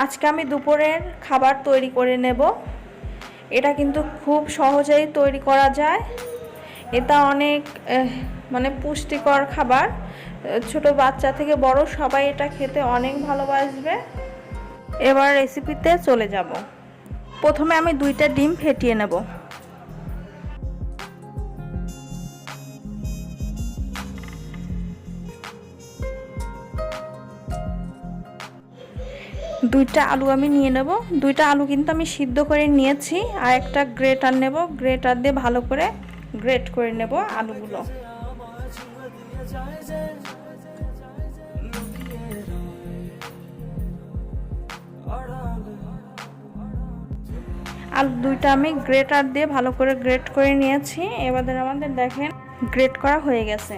আজকে আমি দুপুরের খাবার তৈরি করে নেব। এটা কিন্তু খুব সহজেই তৈরি করা যায়। এটা অনেক পুষ্টিকর খাবার। ছোট বাচ্চা থেকে বড় সবাই এটা খেতে অনেক ভালোবাসবে। এবার রেসিপিতে চলে যাব। প্রথমে আমি 2টা ডিম ফেটিয়ে নেব। দুইটা আলু আমি নিয়ে নেব। 2টা আলু কিন্তু আমি সিদ্ধ করে নিয়েছি। আর একটা গ্রেটার নেব, গ্রেটার দিয়ে ভালো করে গ্রেট করে নেব আলুগুলো। আলু 2টা আমি গ্রেটার দিয়ে ভালো করে গ্রেট করে নিয়েছি। এবারে আমাদের দেখেন গ্রেট করা হয়ে গেছে।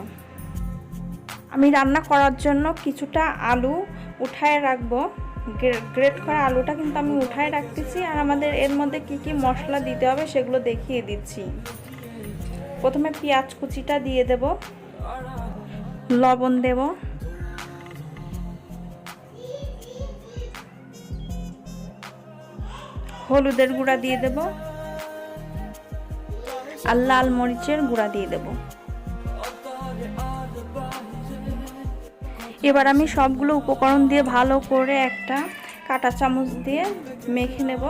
আমি রান্না করার জন্য কিছুটা আলু উঠায় রাখবো। গ্রেট করা আলুটা কিন্তু আমি উঠায় রাখতেছি। আর আমাদের এর মধ্যে কি কি মশলা দিতে হবে সেগুলো দেখিয়ে দিচ্ছি। প্রথমে পেঁয়াজ কুচিটা দিয়ে দেব, লবণ দেব, হলুদের গুঁড়া দিয়ে দেব, আর লাল মরিচের গুঁড়া দিয়ে দেব। এবার আমি সবগুলো উপকরণ দিয়ে ভালো করে একটা কাঁটা চামচ দিয়ে মেখে নেব।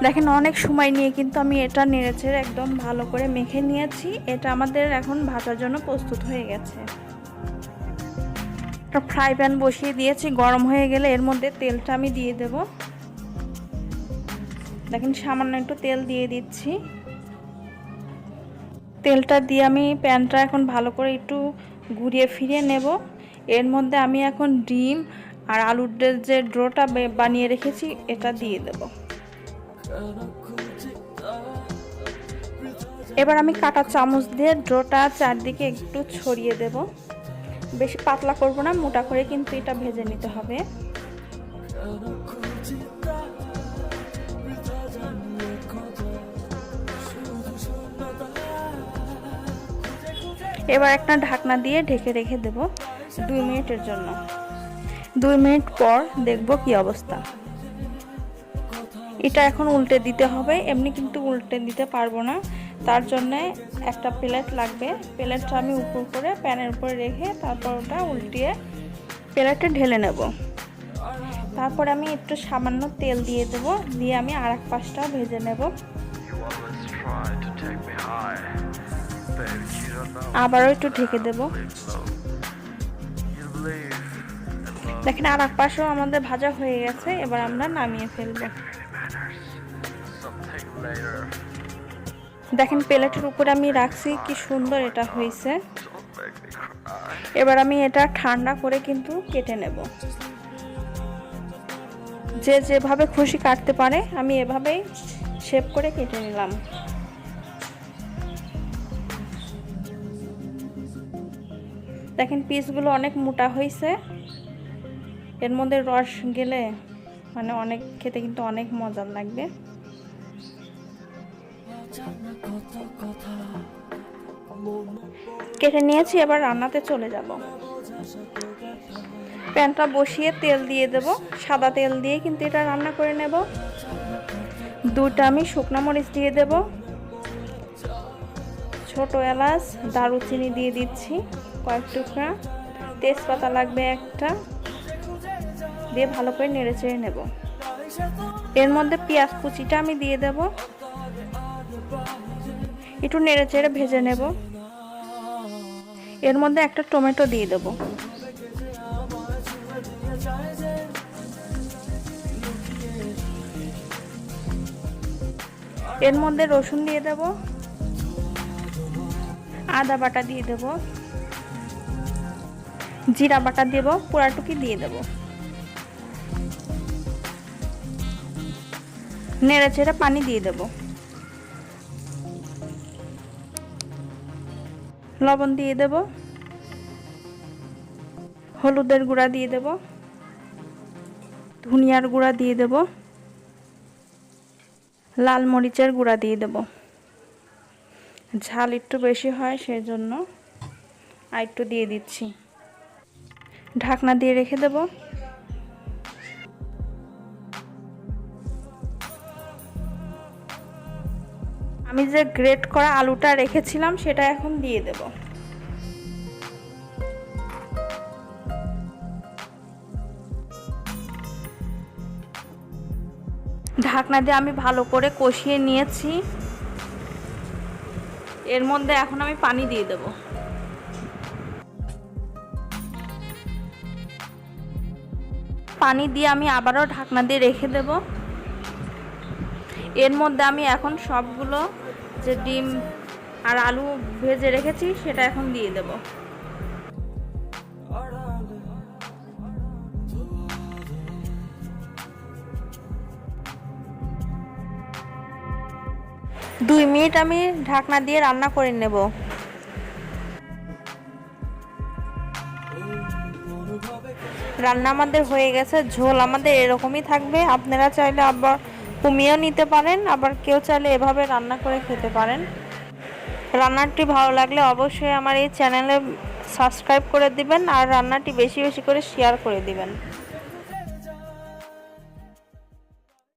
দেখেন অনেক সময় নিয়ে কিন্তু আমি এটা নেড়েচেড়ে একদম ভালো করে মেখে নিয়েছি। এটা আমাদের এখন ভাজার জন্য প্রস্তুত হয়ে গেছে। একটা ফ্রাই প্যান বসিয়ে দিয়েছি, গরম হয়ে গেলে এর মধ্যে তেলটা আমি দিয়ে দেব। দেখেন সামান্য একটু তেল দিয়ে দিচ্ছি। তেলটা দিয়ে আমি প্যানটা এখন ভালো করে একটু ঘুরিয়ে ফিরিয়ে নেব। এর মধ্যে আমি এখন ডিম আর আলুর যে ডোটা বানিয়ে রেখেছি এটা দিয়ে দেব। এবার আমি কাঁটা চামচ দিয়ে ডোটা চারদিকে একটু ছড়িয়ে দেব। বেশি পাতলা করব না, মোটা করে কিন্তু এটা ভেজে নিতে হবে। এবার একটা ঢাকনা দিয়ে ঢেকে রেখে দেব 2 মিনিটের জন্য। 2 মিনিট পর দেখব কি অবস্থা। এটা এখন উল্টে দিতে হবে, এমনি কিন্তু উল্টে দিতে পারবো না। তার জন্য একটা প্লেট লাগবে। প্লেটটা আমি উপর করে প্যানের উপরে রেখে তারপর ওটা উল্টিয়ে প্লেটে ঢেলে নেব। তারপর আমি একটু সামান্য তেল দিয়ে দেব, দিয়ে আমি আরেক পাশটা ভেজে নেব। আবারও একটু ঢেকে দেব। দেখেন আরেক পাশও আমাদের ভাজা হয়ে গেছে। এবার আমরা নামিয়ে ফেলব। দেখেন প্লেটের উপরে আমি রাখছি, কি সুন্দর এটা হয়েছে। এবার আমি এটা ঠান্ডা করে কিন্তু কেটে নেব। যে যেভাবে খুশি কাটতে পারে, আমি এভাবেই শেপ করে কেটে নিলাম। দেখেন পিসগুলো অনেক মোটা হয়েছে। এর মধ্যে রস গেলে অনেক খেতে কিন্তু অনেক মজার লাগবে। কেটে নিয়েছি, এবার রান্নাতে চলে যাব। প্যানটা বসিয়ে তেল দিয়ে দেব। সাদা তেল দিয়ে কিন্তু এটা রান্না করে নেব। 2টা আমি শুকনো মরিচ দিয়ে দেব, ছোট এলাচ, দারুচিনি দিয়ে দিচ্ছি কয়েক টুকরা, তেজপাতা লাগবে একটা, দিয়ে ভালো করে নেড়েচেড়ে নেব। এর মধ্যে পেঁয়াজ কুচিটা আমি দিয়ে দেব, একটু নেড়েচেড়ে ভেজে নেব। এর মধ্যে একটা টমেটো দিয়ে দেব। এর মধ্যে রসুন দিয়ে দেব, আদা বাটা দিয়ে দেব, জিরা বাটা দেব, পুরাটুকি দিয়ে দেব। নেড়েচেড়ে পানি দিয়ে দেব। লবণ দিয়ে দেব, হলুদের গুঁড়া দিয়ে দেব, ধনিয়ার গুঁড়া দিয়ে দেব, লাল মরিচের গুঁড়া দিয়ে দেব। ঝাল একটু বেশি হয় সেজন্য আর একটু দিয়ে দিচ্ছি, ঢাকনা দিয়ে রেখে দেব। আমি যে গ্রেট করা আলুটা রেখেছিলাম সেটা এখন দিয়ে দেব। ঢাকনা দিয়ে আমি ভালো করে কষিয়ে নিয়েছি। এর মধ্যে এখন আমি পানি দিয়ে দেব। পানি দিয়ে আমি আবারও ঢাকনা দিয়ে রেখে দেব। এর মধ্যে আমি এখন সবগুলো যে ডিম আর আলু ভেজে রেখেছি সেটা এখন দিয়ে দেব। দুই মিনিট আমি ঢাকনা দিয়ে রান্না করে নেব। রান্না আমাদের হয়ে গেছে। ঝোল আমাদের এরকমই থাকবে। আপনারা চাইলে আবার কমিয়েও নিতে পারেন, আবার কেউ চাইলে এভাবে রান্না করে খেতে পারেন। রান্নাটি ভালো লাগলে অবশ্যই আমার এই চ্যানেলে সাবস্ক্রাইব করে দিবেন আর রান্নাটি বেশি বেশি করে শেয়ার করে দিবেন।